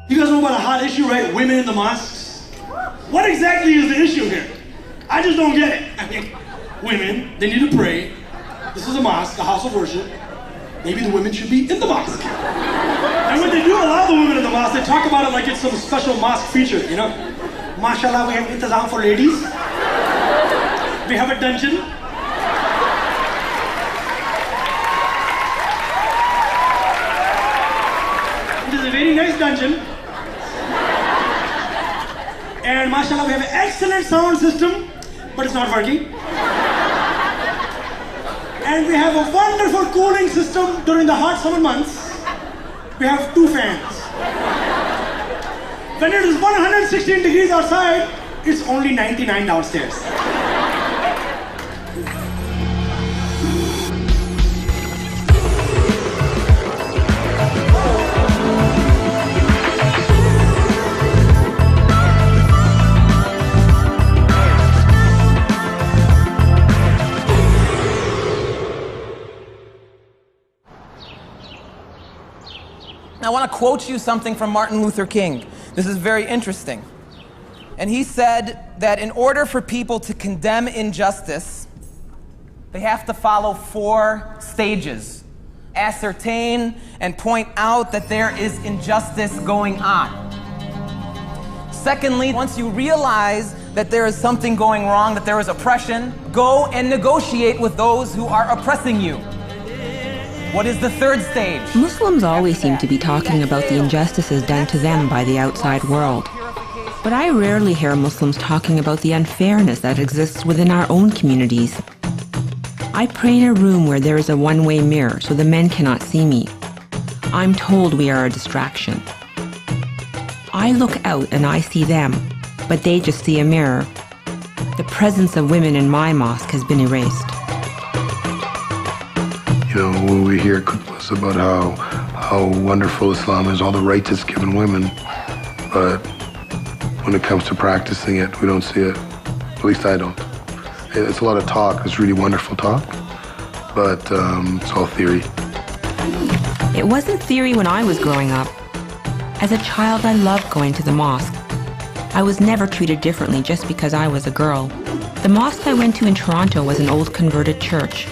You guys know about a hot issue, right? Women in the mosques. What exactly is the issue here? I just don't get it. I mean, women, they need to pray. This is a mosque, a house of worship. Maybe the women should be in the mosque. And when they do allow the women in the mosque, they talk about it like it's some special mosque feature, you know? Mashallah, we have intizam for ladies. We have a dungeon. It is a very nice dungeon. And mashallah, we have an excellent sound system, but it's not working. And we have a wonderful cooling system during the hot summer months. We have 2 fans. When it is 116 degrees outside, it's only 99 downstairs. I want to quote you something from Martin Luther King. This is very interesting. And he said that in order for people to condemn injustice, they have to follow 4 stages. Ascertain and point out that there is injustice going on. Secondly, once you realize that there is something going wrong, that there is oppression, go and negotiate with those who are oppressing you. What is the 3rd stage? Muslims always seem to be talking about the injustices done to them by the outside world. But I rarely hear Muslims talking about the unfairness that exists within our own communities. I pray in a room where there is a one-way mirror so the men cannot see me. I'm told we are a distraction. I look out and I see them, but they just see a mirror. The presence of women in my mosque has been erased. You know, when we hear khutbahs about how wonderful Islam is, all the rights it's given women, but when it comes to practicing it, we don't see it. At least I don't. It's a lot of talk. It's really wonderful talk, but it's all theory. It wasn't theory when I was growing up. As a child, I loved going to the mosque. I was never treated differently just because I was a girl. The mosque I went to in Toronto was an old converted church.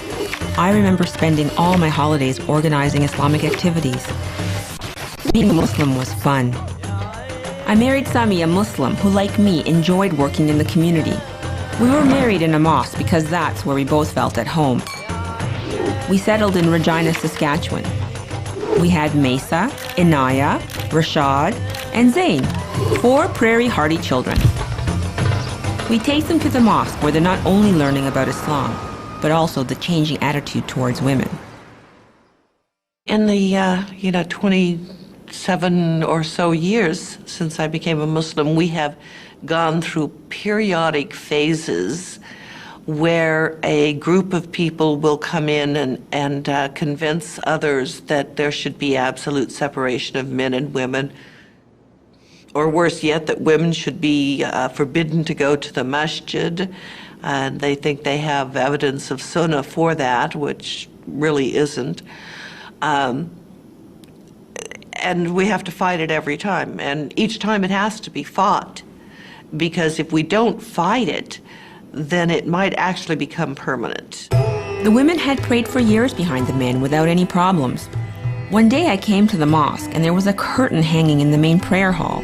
I remember spending all my holidays organizing Islamic activities. Being a Muslim was fun. I married Sami, a Muslim who, like me, enjoyed working in the community. We were married in a mosque because that's where we both felt at home. We settled in Regina, Saskatchewan. We had Mesa, Inaya, Rashad, and Zayn, 4 prairie hardy children. We take them to the mosque where they're not only learning about Islam, but also the changing attitude towards women. In the 27 or so years since I became a Muslim, we have gone through periodic phases where a group of people will come in and convince others that there should be absolute separation of men and women, or worse yet, that women should be forbidden to go to the masjid. And they think they have evidence of sunnah for that, which really isn't. And we have to fight it every time. And each time it has to be fought, because if we don't fight it, then it might actually become permanent. The women had prayed for years behind the men without any problems. One day I came to the mosque and there was a curtain hanging in the main prayer hall.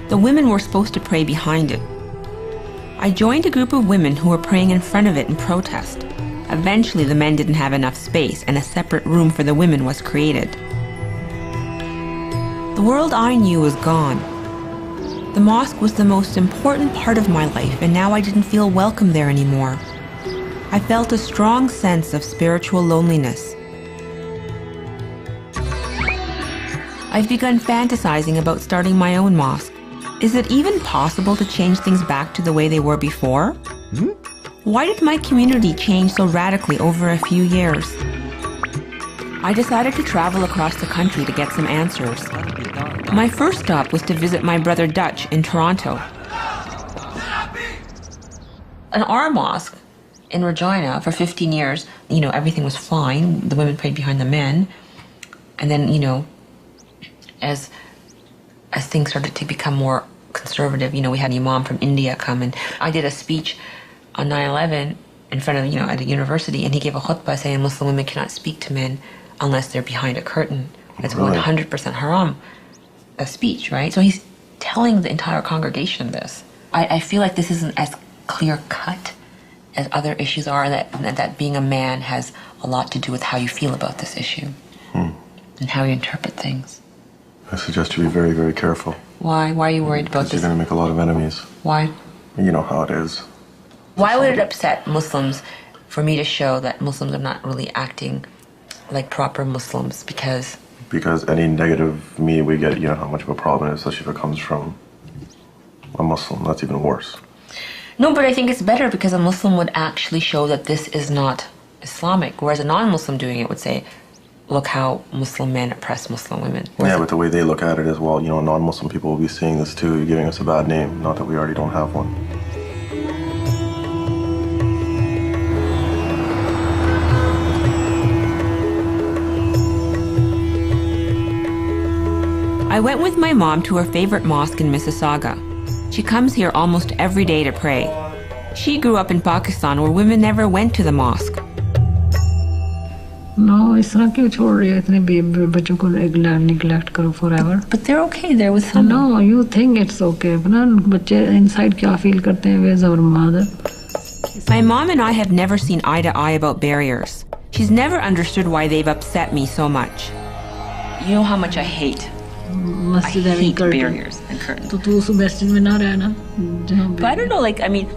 The women were supposed to pray behind it. I joined a group of women who were praying in front of it in protest. Eventually, the men didn't have enough space, and a separate room for the women was created. The world I knew was gone. The mosque was the most important part of my life, and now I didn't feel welcome there anymore. I felt a strong sense of spiritual loneliness. I've begun fantasizing about starting my own mosque. Is it even possible to change things back to the way they were before? Why did my community change so radically over a few years? I decided to travel across the country to get some answers. My first stop was to visit my brother Dutch in Toronto. In our mosque in Regina for 15 years, everything was fine. The women prayed behind the men. And then, as as things started to become more conservative, we had an imam from India come, and I did a speech on 9/11 in front of, at a university, and he gave a khutbah saying Muslim women cannot speak to men unless they're behind a curtain. It's 100% haram, a speech, right? So he's telling the entire congregation this. I feel like this isn't as clear-cut as other issues are, that being a man has a lot to do with how you feel about this issue and how you interpret things. I suggest you be very, very careful. Why? Why are you worried about this? Because you're going to make a lot of enemies. Why? You know how it is. Why would it upset Muslims for me to show that Muslims are not really acting like proper Muslims? Because any negative me we get, how much of a problem it is, especially if it comes from a Muslim. That's even worse. No, but I think it's better because a Muslim would actually show that this is not Islamic, whereas a non-Muslim doing it would say, look how Muslim men oppress Muslim women. Yeah, but the way they look at it is, well, non-Muslim people will be seeing this too. You're giving us a bad name, not that we already don't have one. I went with my mom to her favorite mosque in Mississauga. She comes here almost every day to pray. She grew up in Pakistan where women never went to the mosque. No, it's not क्यों छोड़ रही है इतने बच्चों को neglect करो forever. But they're okay there with someone. No, you think it's okay. But ना बच्चे inside क्या feel करते हैं? Where's our mother? My mom and I have never seen eye to eye about barriers. She's never understood why they've upset me so much. You know how much I hate barriers and curtains. तो तू उस masjid में ना रहना. But I don't know,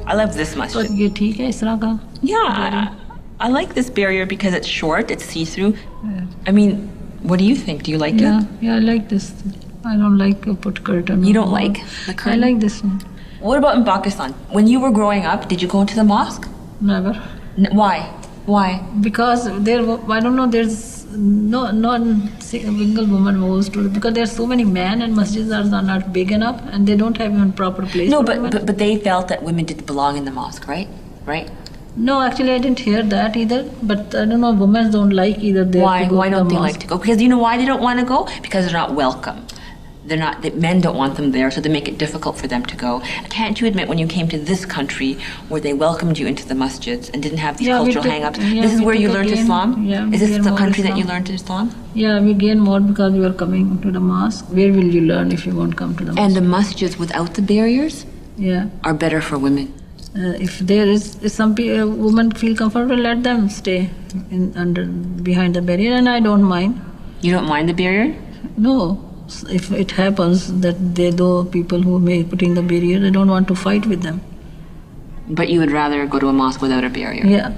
I love this masjid. ये ठीक है इस तरह का. Yeah, I like this barrier because it's short, it's see-through. Yeah. What do you think? Do you like it? Yeah, I like this. I don't like a put curtain. You don't like the curtain? I like this one. What about in Pakistan? When you were growing up, did you go into the mosque? Never. Why? Because I don't know, there's not a single woman goes to, because there are so many men and masjids are not big enough and they don't have even proper place. No, but they felt that women didn't belong in the mosque, right? No, actually I didn't hear that either, but I don't know, women don't like either. Why don't they like to go? Because you know why they don't want to go? Because they're not welcome. Men don't want them there, so they make it difficult for them to go. Can't you admit when you came to this country where they welcomed you into the masjids and didn't have these cultural hang-ups, this is where you learned Islam? Yeah, is this the country that you learned Islam? Yeah, we gain more because we are coming to the mosque. Where will you learn if you won't come to the mosque? And the masjids without the barriers are better for women. If some women feel comfortable, let them stay behind the barrier, and I don't mind. You don't mind the barrier? No. If it happens that people who may putting the barrier, they don't want to fight with them. But you would rather go to a mosque without a barrier? Yeah.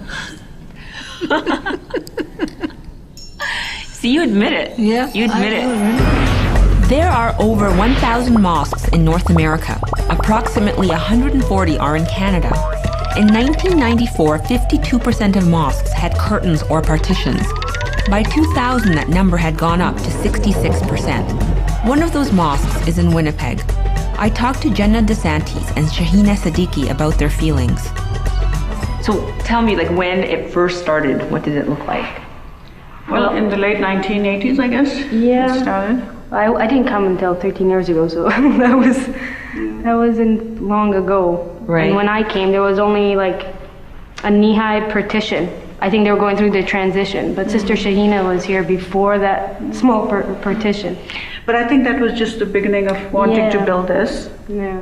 See, you admit it. Yeah. You admit it. There are over 1,000 mosques in North America. Approximately 140 are in Canada. In 1994, 52% of mosques had curtains or partitions. By 2000, that number had gone up to 66%. One of those mosques is in Winnipeg. I talked to Jenna DeSantis and Shahina Siddiqui about their feelings. So tell me, when it first started, what did it look like? Well, in the late 1980s, I guess. Yeah. It started. I didn't come until 13 years ago, so that wasn't long ago. Right. And when I came, there was only a knee-high partition. I think they were going through the transition, but Sister Shahina was here before that small partition. But I think that was just the beginning of wanting to build this. Yeah.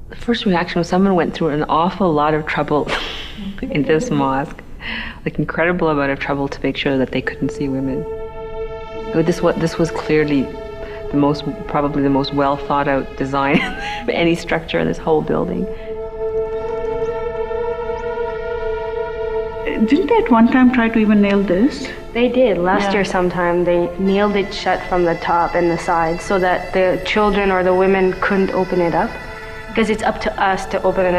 The first reaction was someone went through an awful lot of trouble in this mosque, incredible amount of trouble to make sure that they couldn't see women. This was clearly probably the most well thought out design of any structure in this whole building. Didn't they at one time try to even nail this? They did. Last year sometime, they nailed it shut from the top and the sides so that the children or the women couldn't open it up. Because it's up to us to open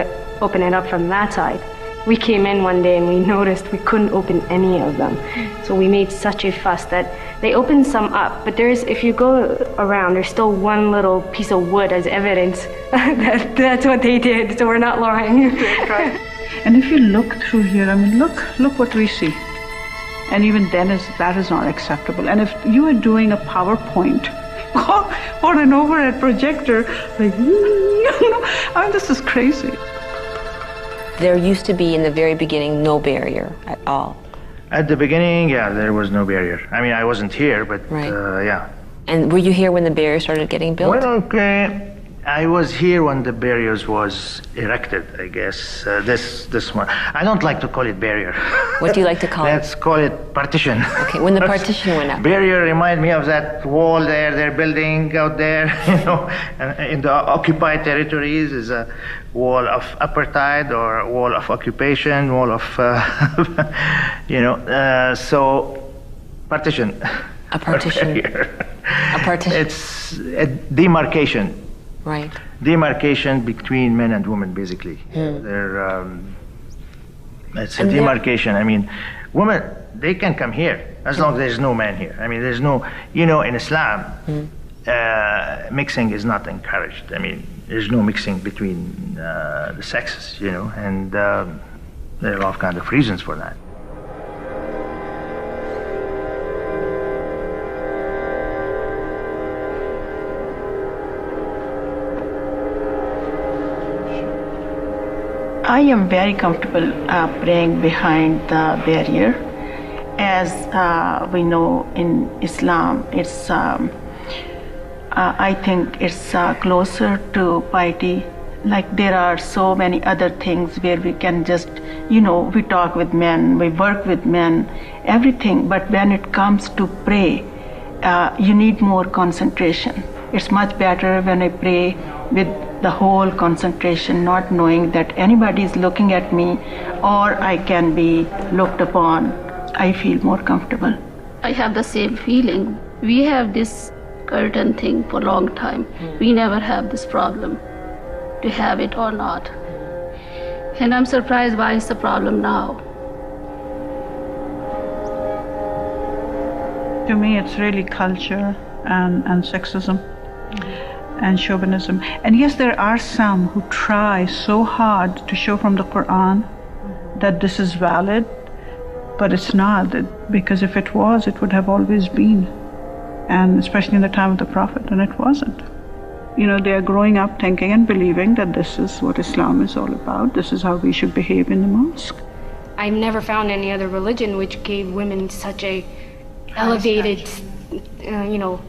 it up from that side. We came in one day and we noticed we couldn't open any of them. So we made such a fuss that they opened some up, but if you go around, there's still one little piece of wood as evidence that's what they did, so we're not lying. Right. And if you look through here, look what we see. And even then, that is not acceptable. And if you are doing a PowerPoint over and over at projector, like, I mean, this is crazy. There used to be, in the very beginning, no barrier at all. At the beginning, yeah, there was no barrier. I mean, I wasn't here, but Right. yeah. And were you here when the barrier started getting built? Well, okay. I was here when the barriers was erected, I guess. This one. I don't like to call it barrier. What do you like to call it? Let's call it partition. Okay, when the partition went up. Barrier remind me of that wall there, they're building out there, you know, and in the occupied territories is a wall of apartheid or a wall of occupation, wall of, you know, so partition. A partition. A partition. It's a demarcation. Right. Demarcation between men and women, basically. They're, it's a demarcation. I mean, women, they can come here as long as there's no man here. I mean, there's no, you know, in Islam, mixing is not encouraged. I mean, there's no mixing between the sexes, you know, and there are all kinds of reasons for that. I am very comfortable praying behind the barrier. As we know in Islam, it's I think it's closer to piety. Like there are so many other things where we can just, you know, we talk with men, we work with men, everything. But when it comes to pray, you need more concentration. It's much better when I pray with the whole concentration, not knowing that anybody is looking at me or I can be looked upon. I feel more comfortable. I have the same feeling. We have this curtain thing for a long time. We never have this problem to have it or not. And I'm surprised why it's a problem now. To me, it's really culture and sexism. And chauvinism. And yes, there are some who try so hard to show from the Quran that this is valid, but it's not, because if it was, it would have always been, and especially in the time of the Prophet, and it wasn't. You know, they are growing up thinking and believing that this is what Islam is all about, this is how we should behave in the mosque. I've never found any other religion which gave women such a elevated, you know,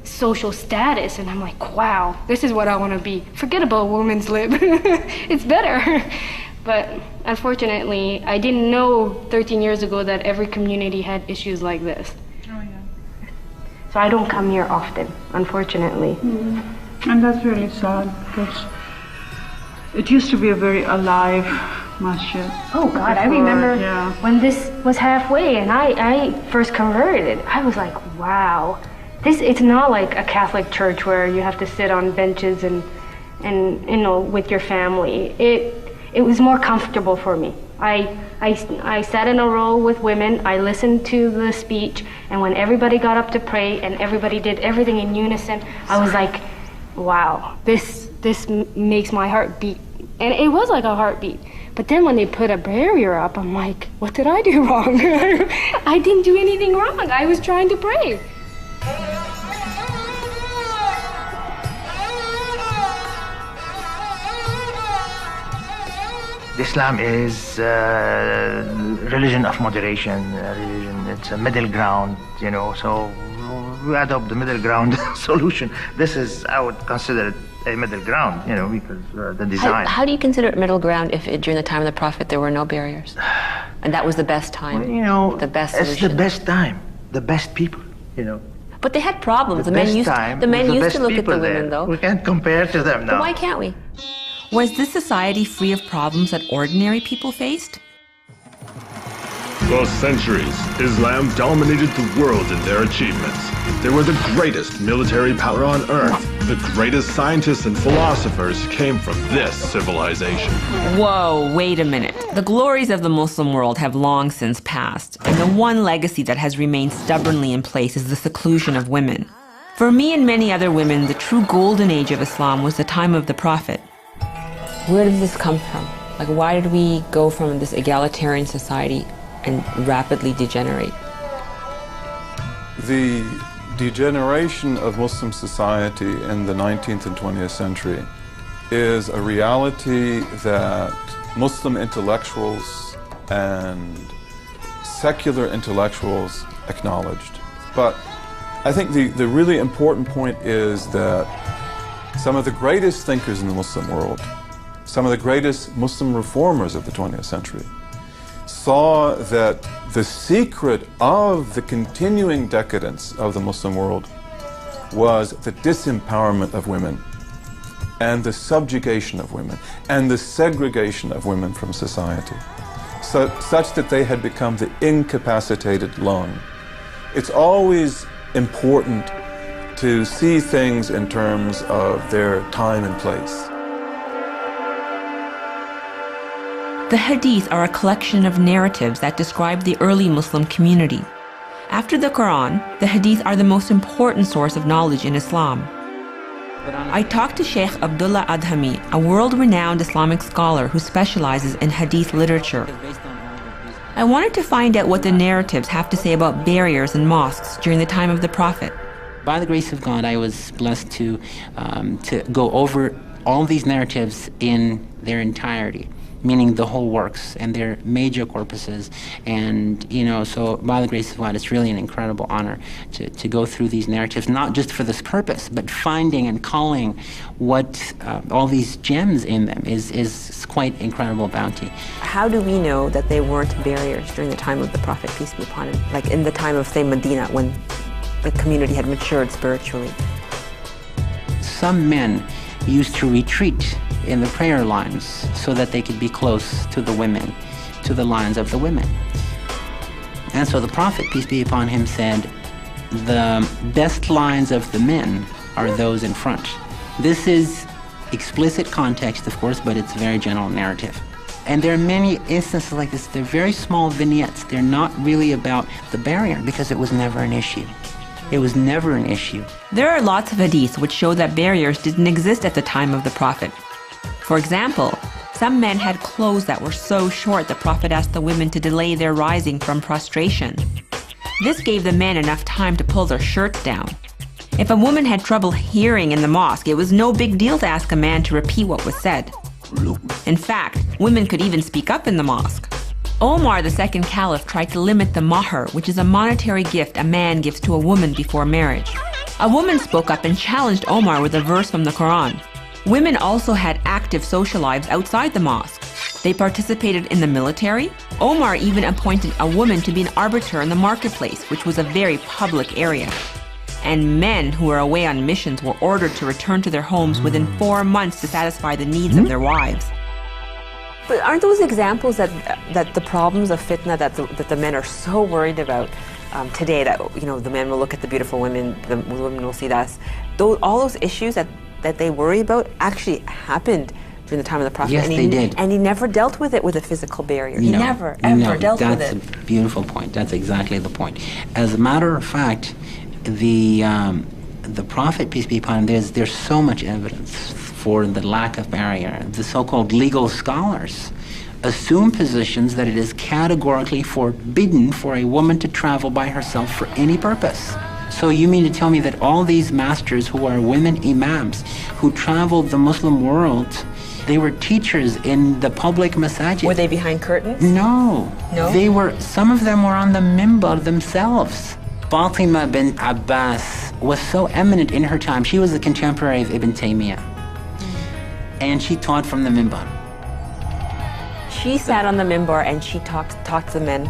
social status, and I'm like, wow, this is what I want to be. Forget about women's lib. It's better. But unfortunately, I didn't know 13 years ago that every community had issues like this. Oh, yeah. So I don't come here often, unfortunately. And that's really sad, because it used to be a very alive masjid. Oh God, I remember when this was halfway and I first converted, I was like, wow. It's not like a Catholic church where you have to sit on benches and you know, with your family. It was more comfortable for me. I sat in a row with women, I listened to the speech, and when everybody got up to pray and everybody did everything in unison, I was like, wow, this makes my heart beat. And it was like a heartbeat. But then when they put a barrier up, I'm like, what did I do wrong? I didn't do anything wrong. I was trying to pray. Islam is religion of moderation, religion. It's a middle ground, you know. So we adopt the middle ground solution. This is, I would consider it a middle ground, you know, because the design. How do you consider it middle ground if during the time of the Prophet there were no barriers, and that was the best time? Well, you know, the best it's solution. the best time, the best people, you know. But they had problems. The men used to look at the women, though. We can't compare to them now. But why can't we? Was this society free of problems that ordinary people faced? For centuries, Islam dominated the world in their achievements. They were the greatest military power on earth. The greatest scientists and philosophers came from this civilization. Whoa, wait a minute. The glories of the Muslim world have long since passed, and the one legacy that has remained stubbornly in place is the seclusion of women. For me and many other women, the true golden age of Islam was the time of the Prophet. Where does this come from? Like, why did we go from this egalitarian society and rapidly degenerate? The degeneration of Muslim society in the 19th and 20th century is a reality that Muslim intellectuals and secular intellectuals acknowledged. But I think the really important point is that some of the greatest thinkers in the Muslim world, some of the greatest Muslim reformers of the 20th century, saw that the secret of the continuing decadence of the Muslim world was the disempowerment of women and the subjugation of women and the segregation of women from society, such that they had become the incapacitated lung. It's always important to see things in terms of their time and place. The Hadith are a collection of narratives that describe the early Muslim community. After the Quran, the Hadith are the most important source of knowledge in Islam. I talked to Sheikh Abdullah Adhami, a world-renowned Islamic scholar who specializes in Hadith literature. I wanted to find out what the narratives have to say about barriers in mosques during the time of the Prophet. By the grace of God, I was blessed to go over all these narratives in their entirety, meaning the whole works and their major corpuses. And, so by the grace of God, it's really an incredible honor to go through these narratives, not just for this purpose, but finding and culling what all these gems in them is quite incredible bounty. How do we know that they weren't barriers during the time of the Prophet, peace be upon him? Like in the time of, say, Medina, when the community had matured spiritually? Some men used to retreat in the prayer lines so that they could be close to the women, to the lines of the women. And so the Prophet, peace be upon him, said, the best lines of the men are those in front. This is explicit context, of course, but it's a very general narrative. And there are many instances like this. They're very small vignettes. They're not really about the barrier because it was never an issue. It was never an issue. There are lots of hadiths which show that barriers didn't exist at the time of the Prophet. For example, some men had clothes that were so short the Prophet asked the women to delay their rising from prostration. This gave the men enough time to pull their shirts down. If a woman had trouble hearing in the mosque, it was no big deal to ask a man to repeat what was said. In fact, women could even speak up in the mosque. Omar, the second caliph, tried to limit the mahr, which is a monetary gift a man gives to a woman before marriage. A woman spoke up and challenged Omar with a verse from the Quran. Women also had active social lives outside the mosque. They participated in the military. Omar even appointed a woman to be an arbiter in the marketplace, which was a very public area. And men who were away on missions were ordered to return to their homes within 4 months to satisfy the needs of their wives. But aren't those examples that the problems of fitna that the men are so worried about today, that the men will look at the beautiful women, the women will see us, all those issues that they worry about actually happened during the time of the Prophet? Yes, they did. And he never dealt with it with a physical barrier. He never, ever dealt with it. That's a beautiful point. That's exactly the point. As a matter of fact, the Prophet, peace be upon him, there's so much evidence for the lack of barrier. The so-called legal scholars assume positions that it is categorically forbidden for a woman to travel by herself for any purpose. So you mean to tell me that all these masters who are women imams, who traveled the Muslim world, they were teachers in the public masajid? Were they behind curtains? No. No? Some of them were on the mimbar themselves. Fatima bint Abbas was so eminent in her time. She was a contemporary of Ibn Taymiyyah. And she taught from the mimbar. She sat on the mimbar and she talked to the men.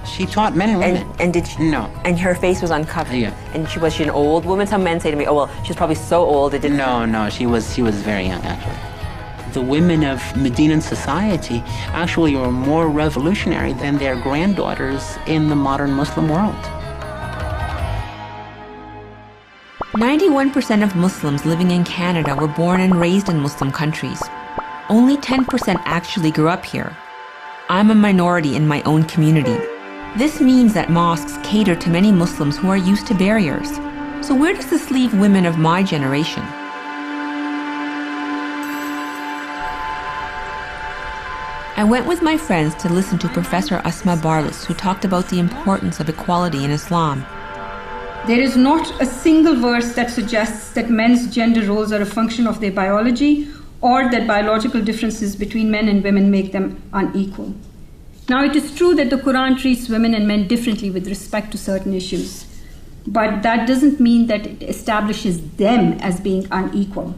She taught men and women. And did she? No. And her face was uncovered. Yeah. And was she an old woman? Some men say to me, "Oh well, she's probably so old it didn't." No, she was very young actually. The women of Medinan society actually were more revolutionary than their granddaughters in the modern Muslim world. 91% of Muslims living in Canada were born and raised in Muslim countries. Only 10% actually grew up here. I'm a minority in my own community. This means that mosques cater to many Muslims who are used to barriers. So where does this leave women of my generation? I went with my friends to listen to Professor Asma Barlas, who talked about the importance of equality in Islam. There is not a single verse that suggests that men's gender roles are a function of their biology or that biological differences between men and women make them unequal. Now, it is true that the Quran treats women and men differently with respect to certain issues, but that doesn't mean that it establishes them as being unequal.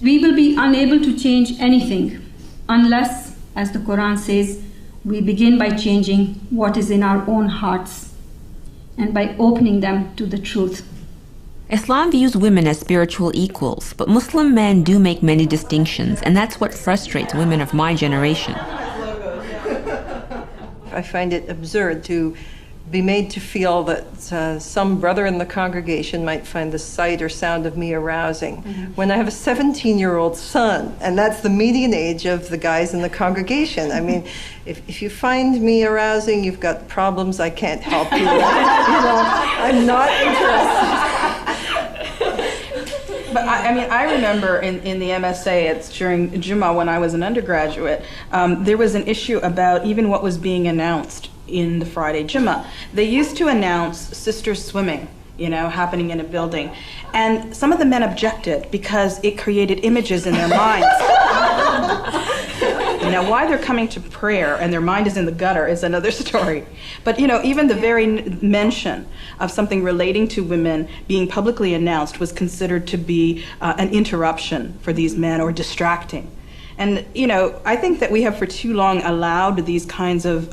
We will be unable to change anything unless, as the Quran says, we begin by changing what is in our own hearts and by opening them to the truth. Islam views women as spiritual equals, but Muslim men do make many distinctions, and that's what frustrates women of my generation. I find it absurd to be made to feel that some brother in the congregation might find the sight or sound of me arousing, when I have a 17-year-old son, and that's the median age of the guys in the congregation. I mean, if you find me arousing, you've got problems I can't help you with. You know, I'm not interested. But I remember in the MSA, it's during Jummah when I was an undergraduate, there was an issue about even what was being announced in the Friday Jummah. They used to announce sisters swimming, you know, happening in a building. And some of the men objected because it created images in their minds. Now, why they're coming to prayer and their mind is in the gutter is another story. But, you know, even the very mention of something relating to women being publicly announced was considered to be an interruption for these men or distracting. And, you know, I think that we have for too long allowed these kinds of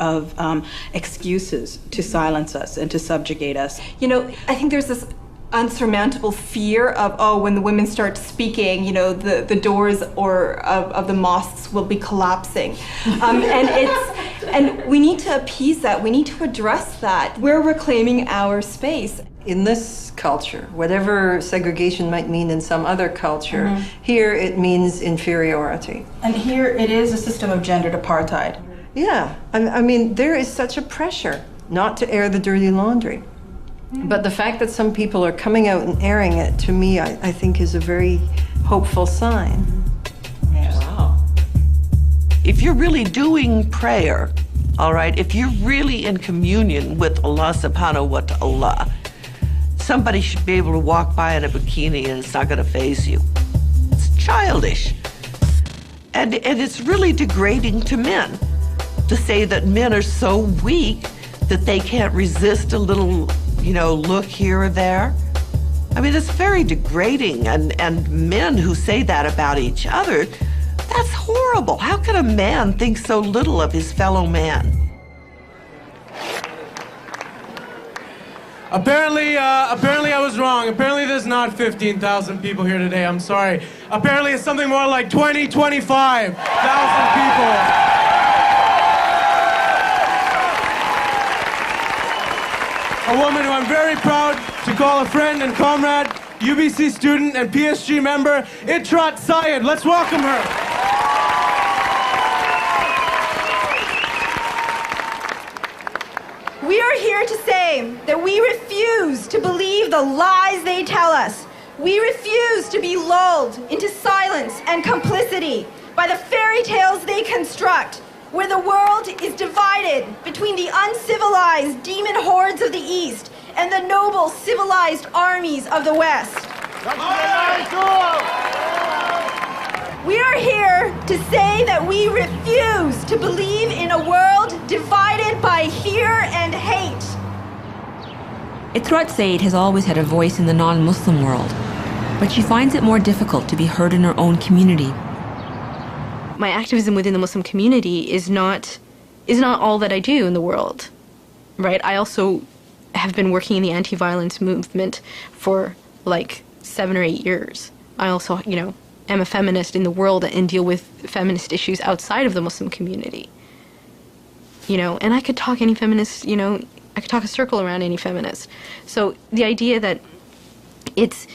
excuses to silence us and to subjugate us. You know, I think there's this unsurmountable fear of, oh, when the women start speaking, you know, the doors of the mosques will be collapsing. And we need to appease that. We need to address that. We're reclaiming our space. In this culture, whatever segregation might mean in some other culture, here it means inferiority. And here it is a system of gendered apartheid. Yeah, I mean, there is such a pressure not to air the dirty laundry. But the fact that some people are coming out and airing it, to me, I think is a very hopeful sign. Wow. If you're really doing prayer, all right, if you're really in communion with Allah subhanahu wa ta'ala, somebody should be able to walk by in a bikini and it's not going to faze you. It's childish. And it's really degrading to men to say that men are so weak that they can't resist a little, you know, look here or there. I mean, it's very degrading. And men who say that about each other, that's horrible. How can a man think so little of his fellow man? Apparently I was wrong. Apparently there's not 15,000 people here today. I'm sorry. Apparently it's something more like 20, 25,000 people. A woman who I'm very proud to call a friend and comrade, UBC student and PSG member, Itrat Syed. Let's welcome her. We are here to say that we refuse to believe the lies they tell us. We refuse to be lulled into silence and complicity by the fairy tales they construct, where the world is divided between the uncivilized demon hordes of the East and the noble civilized armies of the West. We are here to say that we refuse to believe in a world divided by fear and hate. Itrat Syed has always had a voice in the non-Muslim world, but she finds it more difficult to be heard in her own community. My activism within the Muslim community is not all that I do in the world, right? I also have been working in the anti-violence movement for like 7 or 8 years. I also, you know, am a feminist in the world and deal with feminist issues outside of the Muslim community. You know, and I could talk any feminist, you know, I could talk a circle around any feminist. So the idea that is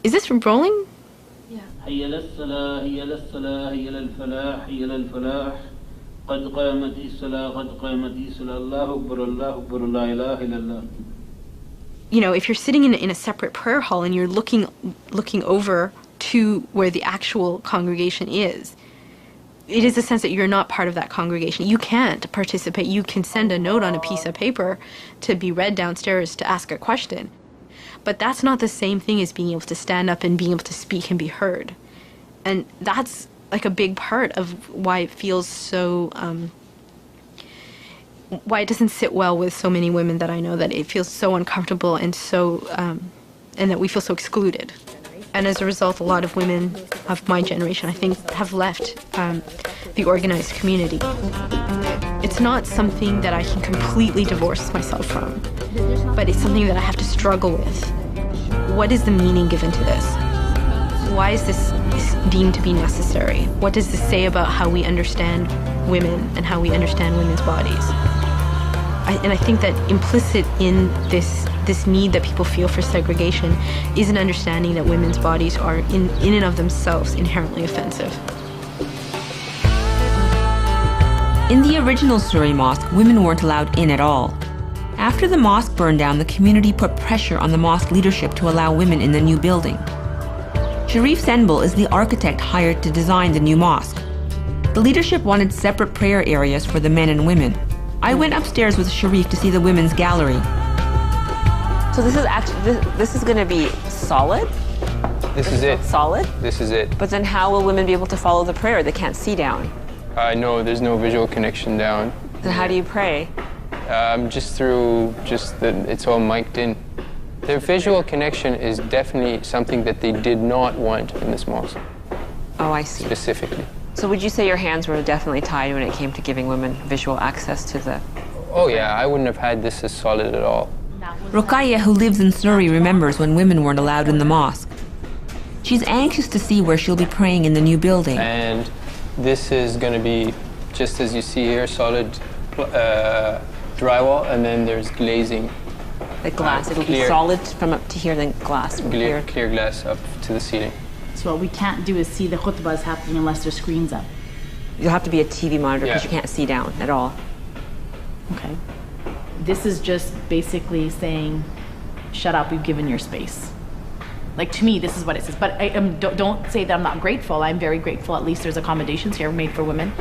this rolling? Yeah. حي للصلاة حي للصلاة حي للفلاح حي للفلاح قد قامت الصلاة قد قامت الصلاة الله أكبر الله أكبر لا إله إلا الله. You know, if you're sitting in a separate prayer hall and you're looking over to where the actual congregation is, it is a sense that you're not part of that congregation. You can't participate. You can send a note on a piece of paper to be read downstairs to ask a question. But that's not the same thing as being able to stand up and being able to speak and be heard. And that's like a big part of why it feels so, why it doesn't sit well with so many women that I know, that it feels so uncomfortable and so, and that we feel so excluded. And as a result, a lot of women of my generation, I think, have left the organized community. It's not something that I can completely divorce myself from, but it's something that I have to struggle with. What is the meaning given to this? Why is this deemed to be necessary? What does this say about how we understand women and how we understand women's bodies? And I think that implicit in this need that people feel for segregation is an understanding that women's bodies are in and of themselves inherently offensive. In the original Surrey Mosque, women weren't allowed in at all. After the mosque burned down, the community put pressure on the mosque leadership to allow women in the new building. Sharif Senbal is the architect hired to design the new mosque. The leadership wanted separate prayer areas for the men and women. I went upstairs with Sharif to see the women's gallery. So this is actually, this is going to be solid? This is it. Solid? This is it. But then how will women be able to follow the prayer? They can't see down. No, there's no visual connection down. Then how do you pray? Just through, it's all mic'd in. The visual connection is definitely something that they did not want in this mosque. Oh, I see. Specifically. So would you say your hands were definitely tied when it came to giving women visual access to the... Oh yeah, I wouldn't have had this as solid at all. Ruqayya, who lives in Surrey, remembers when women weren't allowed in the mosque. She's anxious to see where she'll be praying in the new building. And this is going to be, just as you see here, solid drywall, and then there's glazing. The glass, it'll be solid from up to here, then glass. Clear glass up to the ceiling. So what we can't do is see the khutbahs happening unless there's screens up. You'll have to be a TV monitor because you can't see down at all. Okay. This is just basically saying, shut up, we've given your space. Like, to me, this is what it says. But don't say that I'm not grateful. I'm very grateful. At least there's accommodations here made for women,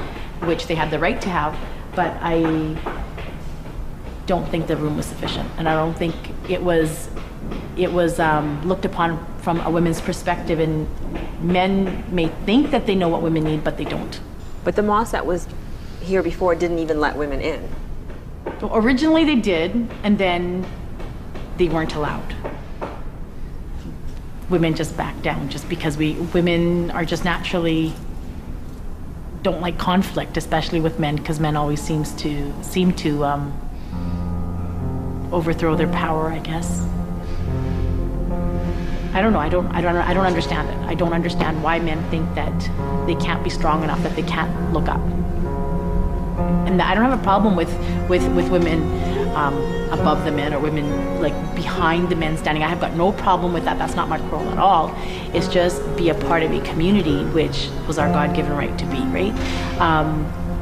which they had the right to have. But I don't think the room was sufficient. And I don't think it was looked upon from a women's perspective. And men may think that they know what women need, but they don't. But the mosque that was here before didn't even let women in. So originally they did, and then they weren't allowed. Women just backed down just because women are just naturally don't like conflict, especially with men, because men always seem to overthrow their power, I guess. I don't know. I don't understand it. I don't understand why men think that they can't be strong enough, that they can't look up. And I don't have a problem with women above the men or women like behind the men standing. I have got no problem with that. That's not my quarrel at all. It's just be a part of a community, which was our God-given right to be, right?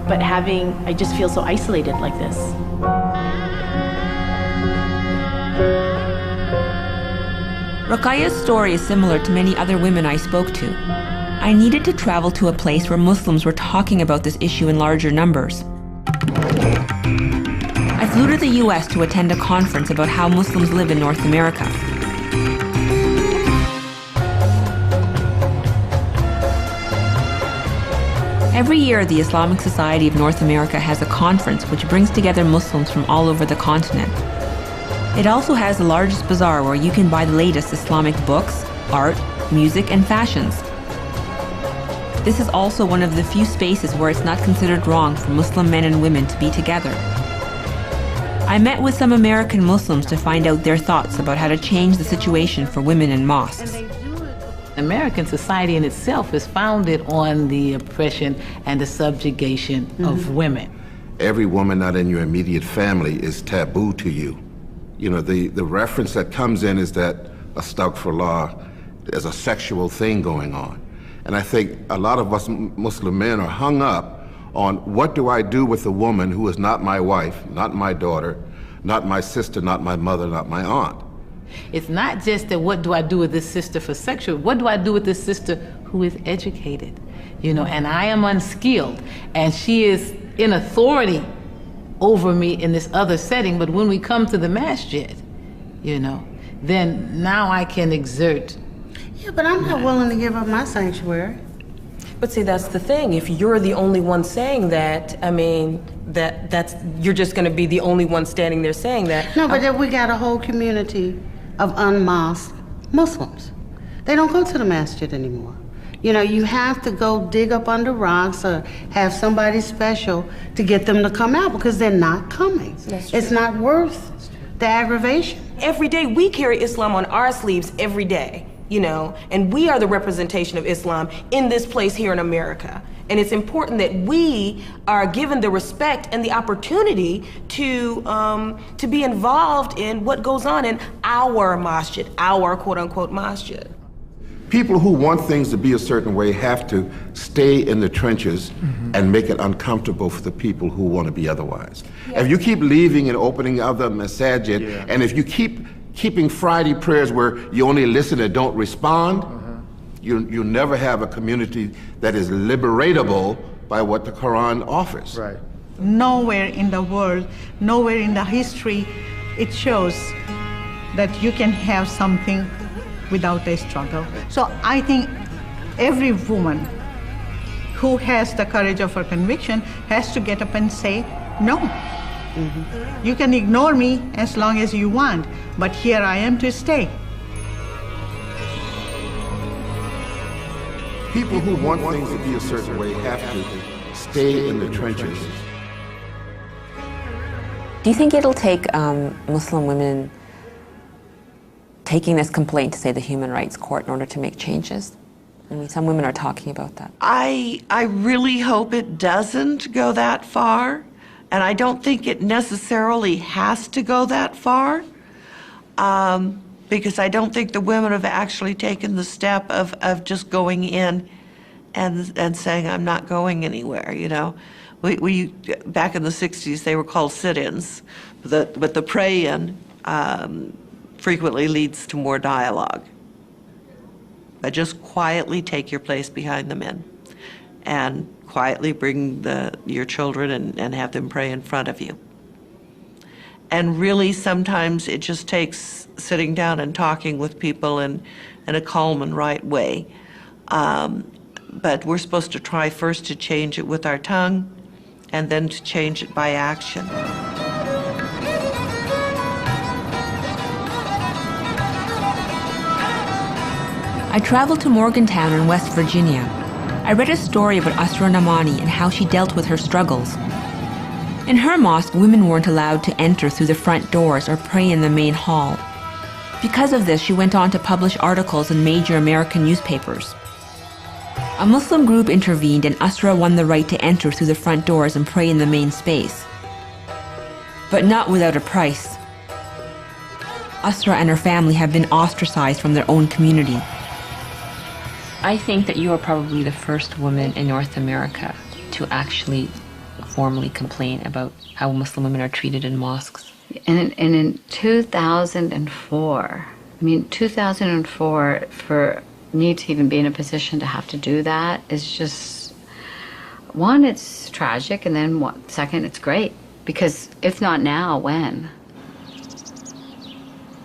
But I just feel so isolated like this. Ruqayya's story is similar to many other women I spoke to. I needed to travel to a place where Muslims were talking about this issue in larger numbers. I flew to the US to attend a conference about how Muslims live in North America. Every year, the Islamic Society of North America has a conference which brings together Muslims from all over the continent. It also has the largest bazaar where you can buy the latest Islamic books, art, music, and fashions. This is also one of the few spaces where it's not considered wrong for Muslim men and women to be together. I met with some American Muslims to find out their thoughts about how to change the situation for women in mosques. American society in itself is founded on the oppression and the subjugation of women. Every woman not in your immediate family is taboo to you. You know, the reference that comes in is that, astaghfirullah, there's a sexual thing going on. And I think a lot of us Muslim men are hung up on what do I do with a woman who is not my wife, not my daughter, not my sister, not my mother, not my aunt. It's not just that what do I do with this sister for sexual, what do I do with this sister who is educated? You know, and I am unskilled, and she is in authority over me in this other setting, but when we come to the masjid, you know, then now I can exert. Yeah, but I'm not willing to give up my sanctuary. But see, that's the thing. If you're the only one saying that, I mean, you're just going to be the only one standing there saying that. No, but then we got a whole community of unmosqued Muslims. They don't go to the masjid anymore. You know, you have to go dig up under rocks or have somebody special to get them to come out because they're not coming. It's not worth the aggravation. Every day we carry Islam on our sleeves every day, you know, and we are the representation of Islam in this place here in America. And it's important that we are given the respect and the opportunity to be involved in what goes on in our masjid, our quote-unquote masjid. People who want things to be a certain way have to stay in the trenches and make it uncomfortable for the people who want to be otherwise. Yeah. If you keep leaving and opening other masajid, and if you keep keeping Friday prayers where you only listen and don't respond, you'll never have a community that is liberatable by what the Quran offers. Right. Nowhere in the world, nowhere in the history, it shows that you can have something without a struggle. So I think every woman who has the courage of her conviction has to get up and say, no. You can ignore me as long as you want, but here I am to stay. People who want things to be a certain way have to stay in the trenches. Do you think it'll take Muslim women taking this complaint to, say, the Human Rights Court in order to make changes? I mean, some women are talking about that. I really hope it doesn't go that far, and I don't think it necessarily has to go that far, because I don't think the women have actually taken the step of just going in and saying, I'm not going anywhere, you know. We back in the 60s, they were called sit-ins, but the pray-in frequently leads to more dialogue. But just quietly take your place behind the men and quietly bring your children and have them pray in front of you. And really, sometimes it just takes sitting down and talking with people in a calm and right way. But we're supposed to try first to change it with our tongue and then to change it by action. I traveled to Morgantown in West Virginia. I read a story about Asra Namani and how she dealt with her struggles. In her mosque, women weren't allowed to enter through the front doors or pray in the main hall. Because of this, she went on to publish articles in major American newspapers. A Muslim group intervened and Asra won the right to enter through the front doors and pray in the main space. But not without a price. Asra and her family have been ostracized from their own community. I think that you are probably the first woman in North America to actually formally complain about how Muslim women are treated in mosques. And in 2004, I mean, 2004, for me to even be in a position to have to do that is just, one, it's tragic, and then second, it's great. Because if not now, when?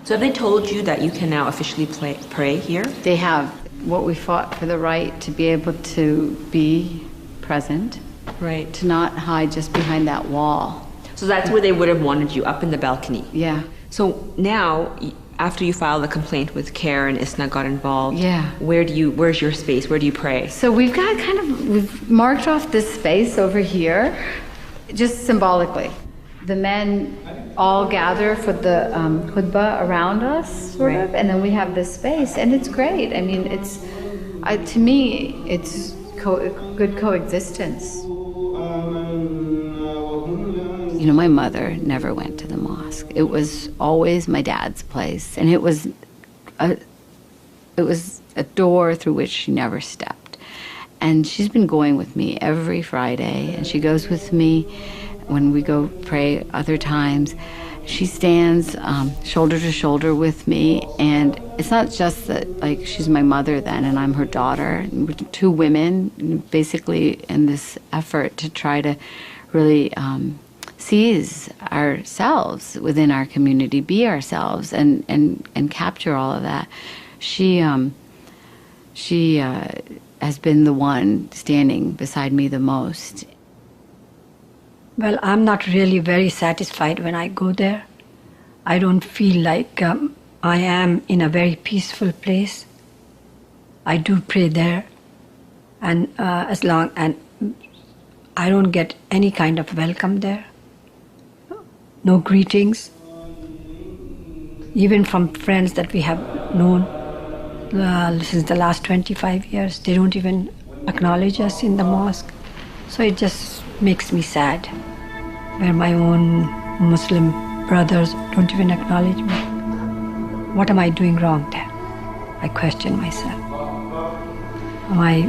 So have they told you that you can now officially pray here? They have. What we fought for, the right to be able to be present, right, to not hide just behind that wall. So that's where they would have wanted you, up in the balcony. Yeah. So now, after you file the complaint with CARE and ISNA got involved, yeah, where's your space? Where do you pray? So we've got we've marked off this space over here, just symbolically. The men all gather for the khutbah around us, sort of, and then we have this space, and it's great. I mean, to me, it's good coexistence. You know, my mother never went to the mosque. It was always my dad's place, and it was a door through which she never stepped. And she's been going with me every Friday, and she goes with me when we go pray other times. She stands shoulder to shoulder with me, and it's not just that, like, she's my mother then and I'm her daughter. We're two women basically in this effort to try to really seize ourselves within our community, be ourselves, and capture all of that. She has been the one standing beside me the most. Well, I'm not really very satisfied when I go there. I don't feel like I am in a very peaceful place. I do pray there, and and I don't get any kind of welcome there. No greetings, even from friends that we have known since the last 25 years. They don't even acknowledge us in the mosque. So it just makes me sad, where my own Muslim brothers don't even acknowledge me. What am I doing wrong there? I question myself. Am I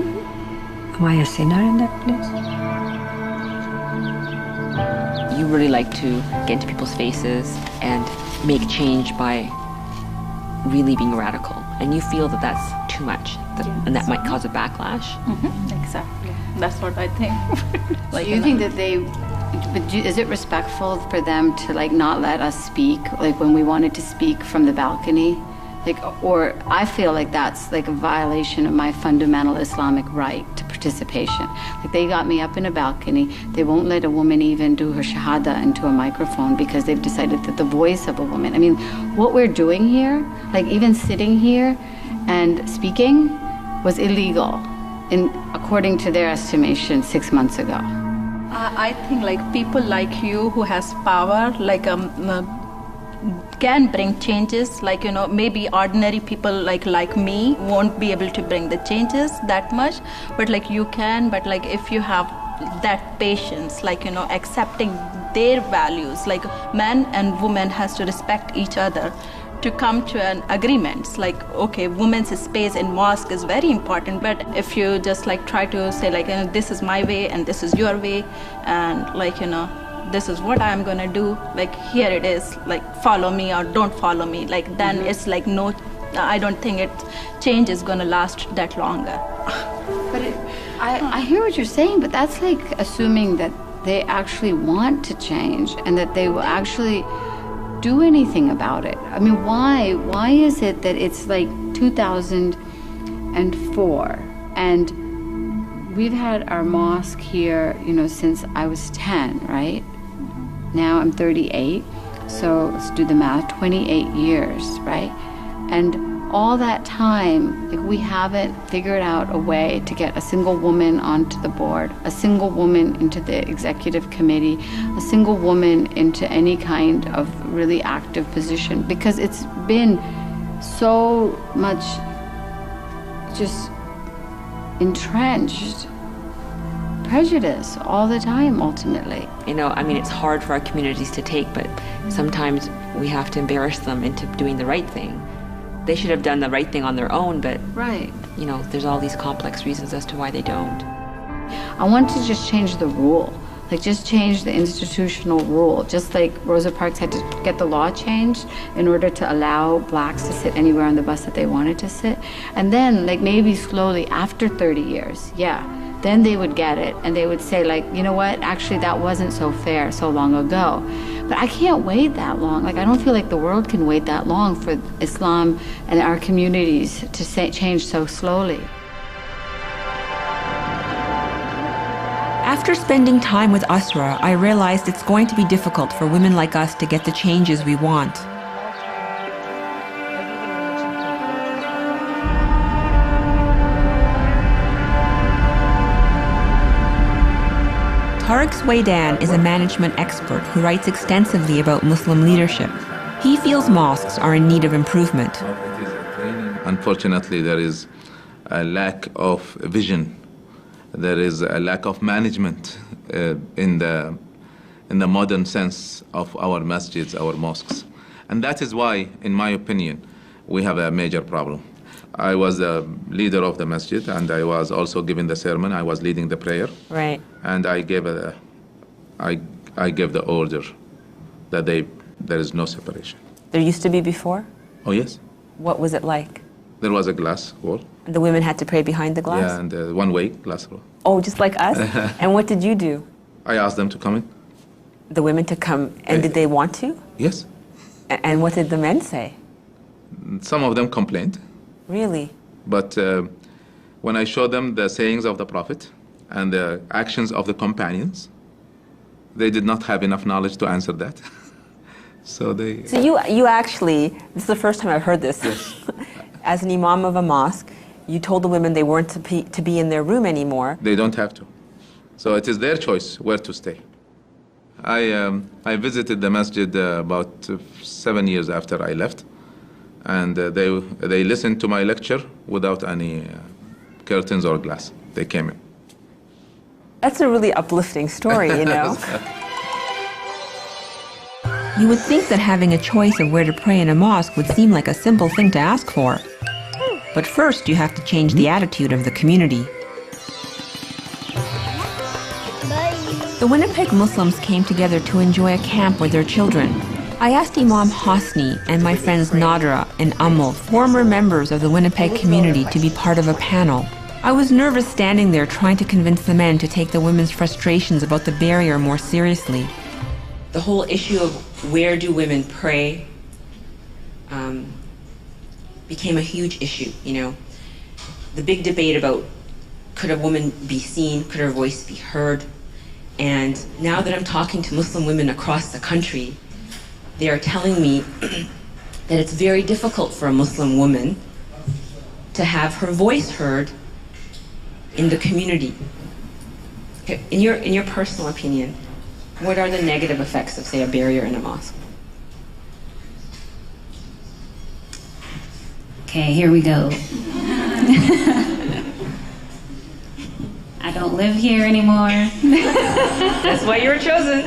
a sinner in that place? You really like to get into people's faces and make change by really being radical. And you feel that that's too much, and that might cause a backlash. Exactly. That's what I think. Do you think that is it respectful for them to like not let us speak, like when we wanted to speak from the balcony? Like, or I feel like that's like a violation of my fundamental Islamic right to participation. Like they got me up in a balcony. They won't let a woman even do her shahada into a microphone because they've decided that the voice of a woman. I mean, what we're doing here, like even sitting here and speaking, was illegal, according to their estimation 6 months ago. I think like people like you who has power, like can bring changes. Like, you know, maybe ordinary people like me won't be able to bring the changes that much, but like you can. But like if you have that patience, like, you know, accepting their values, like men and women has to respect each other to come to an agreement. Like, okay, women's space in mosque is very important, but if you just like try to say like, you know, this is my way and this is your way, and like, you know, this is what I'm gonna do, like here it is, like follow me or don't follow me, like then it's like no, I don't think change is gonna last that longer. But I hear what you're saying, but that's like assuming that they actually want to change and that they will actually do anything about it. I mean, why is it that it's like 2004 and we've had our mosque here, you know, since I was 10, right? Now I'm 38, so let's do the math, 28 years, right? And all that time, like, we haven't figured out a way to get a single woman onto the board, a single woman into the executive committee, a single woman into any kind of really active position, because it's been so much just entrenched prejudice all the time, ultimately. You know, I mean, it's hard for our communities to take, but sometimes we have to embarrass them into doing the right thing. They should have done the right thing on their own, but, right, you know, there's all these complex reasons as to why they don't. I want to just change the rule, like just change the institutional rule, just like Rosa Parks had to get the law changed in order to allow blacks to sit anywhere on the bus that they wanted to sit. And then, like, maybe slowly after 30 years, then they would get it and they would say, like, you know what, actually that wasn't so fair so long ago. But I can't wait that long. Like, I don't feel like the world can wait that long for Islam and our communities to change so slowly. After spending time with Asra, I realized it's going to be difficult for women like us to get the changes we want. Tariq Swaydan is a management expert who writes extensively about Muslim leadership. He feels mosques are in need of improvement. Unfortunately, there is a lack of vision. There is a lack of management in the modern sense of our masjids, our mosques. And that is why, in my opinion, we have a major problem. I was the leader of the masjid, and I was also giving the sermon. I was leading the prayer. Right. And I gave the order that there is no separation. There used to be before? Oh, yes. What was it like? There was a glass wall. The women had to pray behind the glass? Yeah, and one-way glass wall. Oh, just like us? And what did you do? I asked them to come in. the women to come, and did they want to? Yes. And what did the men say? Some of them complained. Really? But when I showed them the sayings of the Prophet and the actions of the companions, they did not have enough knowledge to answer that. So you actually, this is the first time I've heard this. Yes. As an imam of a mosque, you told the women they weren't to be in their room anymore. They don't have to. So it is their choice where to stay. I visited the masjid about 7 years after I left, and they listened to my lecture without any curtains or glass. They came in. That's a really uplifting story, you know. You would think that having a choice of where to pray in a mosque would seem like a simple thing to ask for. But first, you have to change the attitude of the community. The Winnipeg Muslims came together to enjoy a camp with their children. I asked Imam Hosni and my friends Nadra and Amal, former members of the Winnipeg community, to be part of a panel. I was nervous standing there trying to convince the men to take the women's frustrations about the barrier more seriously. The whole issue of where do women pray became a huge issue, you know. The big debate about could a woman be seen, could her voice be heard. And now that I'm talking to Muslim women across the country, they are telling me that it's very difficult for a Muslim woman to have her voice heard in the community. Okay, in your personal opinion, what are the negative effects of, say, a barrier in a mosque? Okay, here we go. I don't live here anymore. That's why you were chosen.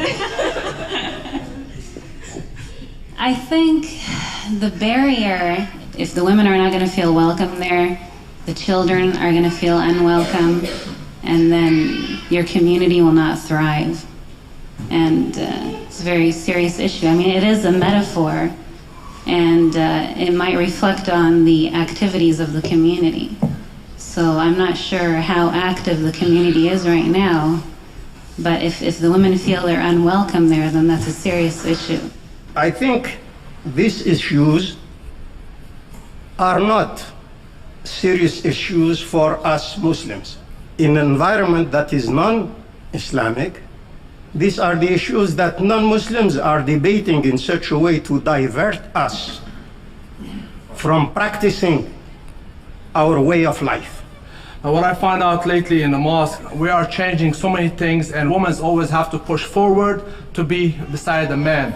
I think the barrier, if the women are not going to feel welcome there, the children are going to feel unwelcome, and then your community will not thrive. And it's a very serious issue. I mean, it is a metaphor, and it might reflect on the activities of the community. So I'm not sure how active the community is right now, but if the women feel they're unwelcome there, then that's a serious issue. I think these issues are not serious issues for us Muslims. In an environment that is non-Islamic, these are the issues that non-Muslims are debating in such a way to divert us from practicing our way of life. What I find out lately in the mosque, we are changing so many things, and women always have to push forward to be beside the man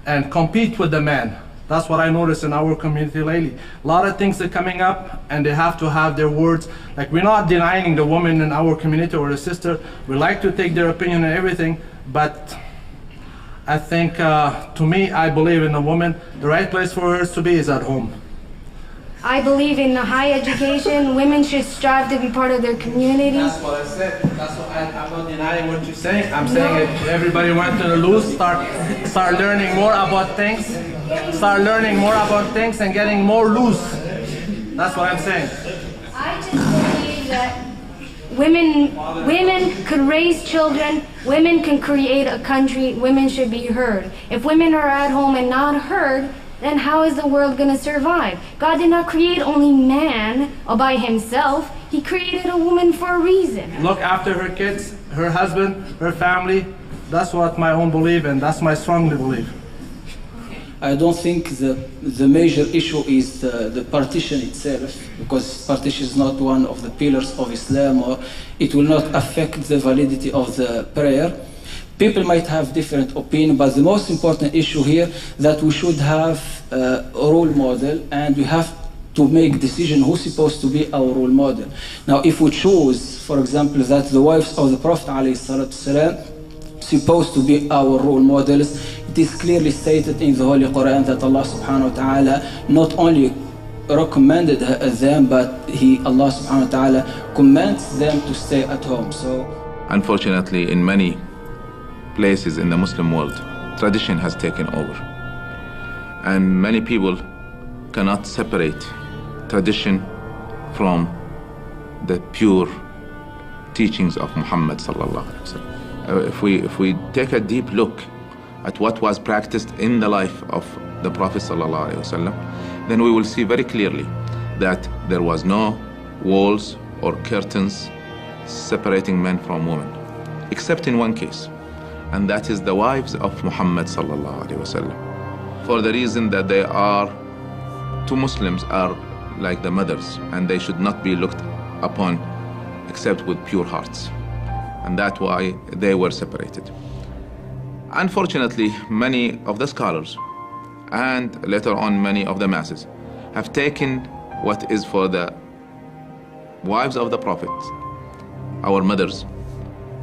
and compete with the man. That's what I noticed in our community lately. A lot of things are coming up, and they have to have their words. Like, we're not denying the woman in our community or the sister. We like to take their opinion and everything, but I think, to me, I believe in the woman. The right place for her to be is at home. I believe in high education. Women should strive to be part of their community. That's what I said. That's what I'm not denying what you're saying. I'm saying if everybody went to the loose, start learning more about things. Start learning more about things and getting more loose. That's what I'm saying. I just believe that women could raise children, women can create a country, women should be heard. If women are at home and not heard, then how is the world going to survive? God did not create only man all by himself. He created a woman for a reason. Look after her kids, her husband, her family. That's what my own belief, and that's my strong belief. I don't think the major issue is the partition itself, because partition is not one of the pillars of Islam, or it will not affect the validity of the prayer. People might have different opinion, but the most important issue here that we should have a role model, and we have to make decision who's supposed to be our role model. Now, if we choose, for example, that the wives of the Prophet ﷺ supposed to be our role models, it is clearly stated in the Holy Quran that Allah subhanahu wa ta'ala not only recommended them, but Allah subhanahu wa ta'ala commands them to stay at home. So, unfortunately, in many places in the Muslim world, tradition has taken over. And many people cannot separate tradition from the pure teachings of Muhammad sallallahu alaihi wasallam. if we take a deep look at what was practiced in the life of the Prophet ﷺ, then we will see very clearly that there was no walls or curtains separating men from women, except in one case, and that is the wives of Muhammad ﷺ. For the reason that they are, two Muslims are like the mothers, and they should not be looked upon except with pure hearts. And that's why they were separated. Unfortunately, many of the scholars, and later on many of the masses, have taken what is for the wives of the Prophet, our mothers,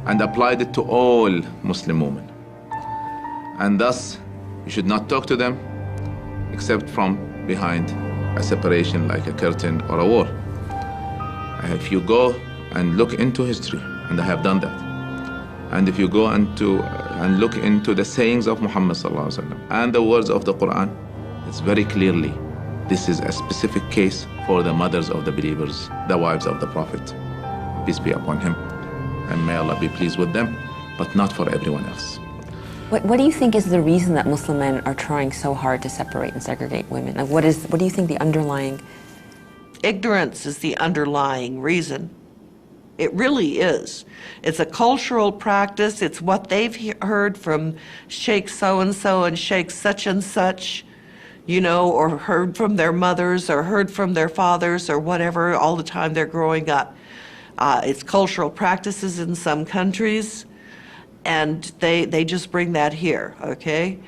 and applied it to all Muslim women. And thus, you should not talk to them except from behind a separation like a curtain or a wall. If you go and look into history, and I have done that, and if you go and look into the sayings of Muhammad ﷺ and the words of the Quran, it's very clearly this is a specific case for the mothers of the believers, the wives of the Prophet, peace be upon him, and may Allah be pleased with them, but not for everyone else. What do you think is the reason that Muslim men are trying so hard to separate and segregate women? Like what do you think the underlying... Ignorance is the underlying reason. It really is. It's a cultural practice. It's what they've heard from Sheikh so-and-so and Sheikh such and such, you know, or heard from their mothers or heard from their fathers or whatever all the time they're growing up. It's cultural practices in some countries, and they just bring that here, okay?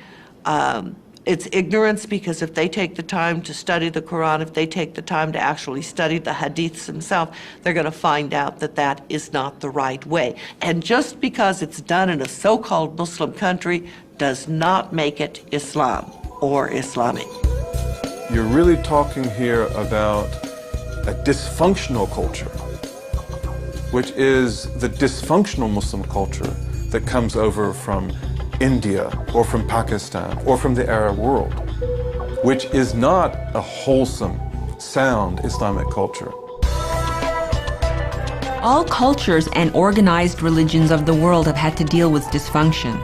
It's ignorance because if they take the time to study the Quran, if they take the time to actually study the hadiths themselves, they're going to find out that that is not the right way. And just because it's done in a so-called Muslim country does not make it Islam or Islamic. You're really talking here about a dysfunctional culture, which is the dysfunctional Muslim culture that comes over from India or from Pakistan or from the Arab world, which is not a wholesome, sound Islamic culture. All cultures and organized religions of the world have had to deal with dysfunction.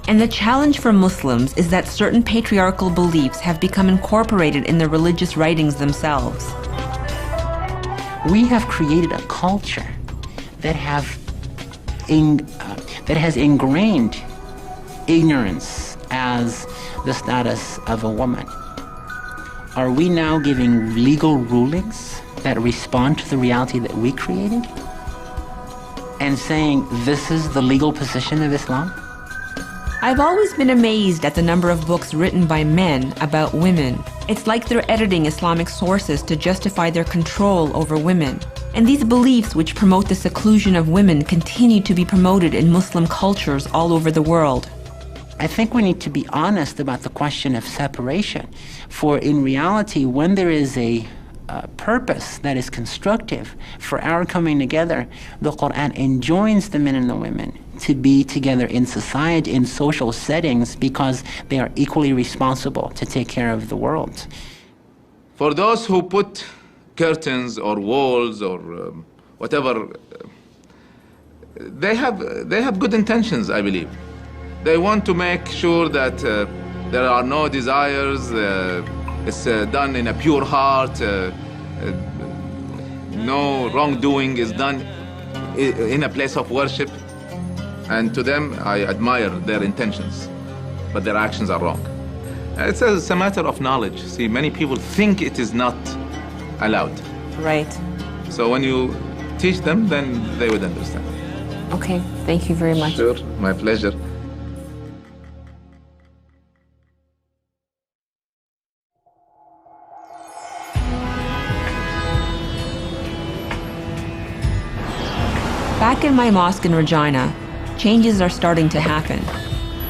And the challenge for Muslims is that certain patriarchal beliefs have become incorporated in the religious writings themselves. We have created a culture that has ingrained ignorance as the status of a woman. Are we now giving legal rulings that respond to the reality that we created and saying this is the legal position of Islam? I've always been amazed at the number of books written by men about women. It's like they're editing Islamic sources to justify their control over women. And these beliefs which promote the seclusion of women continue to be promoted in Muslim cultures all over the world. I think we need to be honest about the question of separation. For in reality, when there is a purpose that is constructive for our coming together, the Quran enjoins the men and the women to be together in society, in social settings, because they are equally responsible to take care of the world. For those who put curtains or walls or whatever, they have good intentions, I believe. They want to make sure that there are no desires, it's done in a pure heart, no wrongdoing is done in a place of worship. And to them, I admire their intentions, but their actions are wrong. It's a matter of knowledge. See, many people think it is not allowed. Right. So when you teach them, then they would understand. Okay, thank you very much. Sure, my pleasure. Back in my mosque in Regina, changes are starting to happen.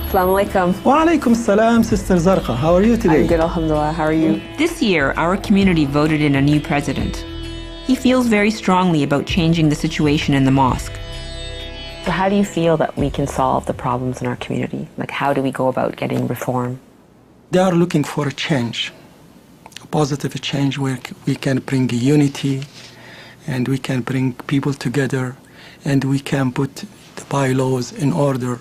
Assalamu alaikum. Wa alaikum salam, Sister Zarqa. How are you today? I'm good, alhamdulillah. How are you? This year, our community voted in a new president. He feels very strongly about changing the situation in the mosque. So how do you feel that we can solve the problems in our community? Like, how do we go about getting reform? They are looking for a change, a positive change where we can bring unity and we can bring people together and we can put the bylaws in order,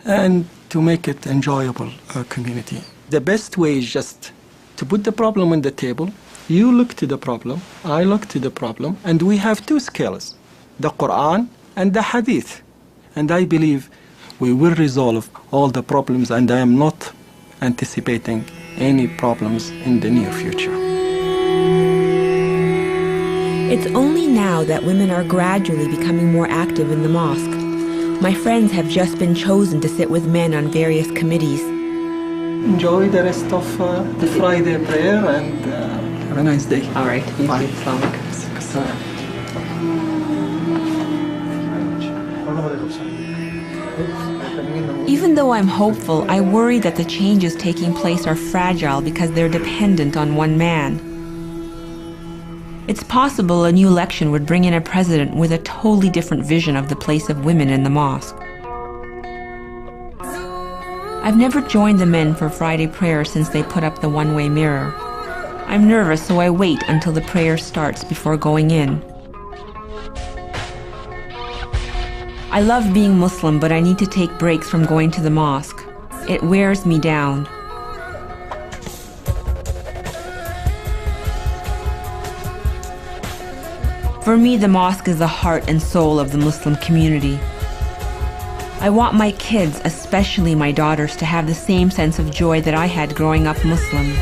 and to make it enjoyable community. The best way is just to put the problem on the table. You look to the problem, I look to the problem, and we have two skills, the Quran and the Hadith. And I believe we will resolve all the problems, and I am not anticipating any problems in the near future. It's only now that women are gradually becoming more active in the mosque. My friends have just been chosen to sit with men on various committees. Enjoy the rest of the Friday prayer, and have a nice day. All right. You Bye. Even though I'm hopeful, I worry that the changes taking place are fragile because they're dependent on one man. It's possible a new election would bring in a president with a totally different vision of the place of women in the mosque. I've never joined the men for Friday prayer since they put up the one-way mirror. I'm nervous, so I wait until the prayer starts before going in. I love being Muslim, but I need to take breaks from going to the mosque. It wears me down. For me, the mosque is the heart and soul of the Muslim community. I want my kids, especially my daughters, to have the same sense of joy that I had growing up Muslim.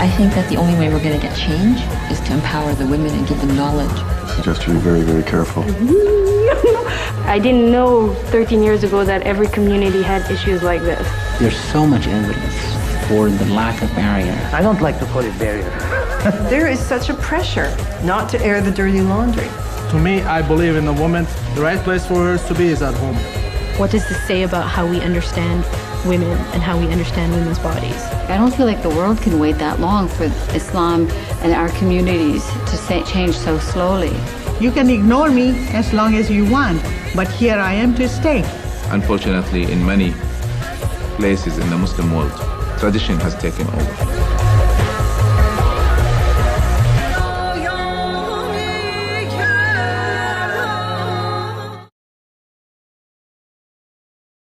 I think that the only way we're going to get change is to empower the women and give them knowledge. I suggest you be very, very careful. I didn't know 13 years ago that every community had issues like this. There's so much evidence for the lack of barrier. I don't like to call it barrier. There is such a pressure not to air the dirty laundry. To me, I believe in the woman. The right place for her to be is at home. What does this say about how we understand women and how we understand women's bodies? I don't feel like the world can wait that long for Islam and our communities to change so slowly. You can ignore me as long as you want, but here I am to stay. Unfortunately, in many places in the Muslim world, tradition has taken over.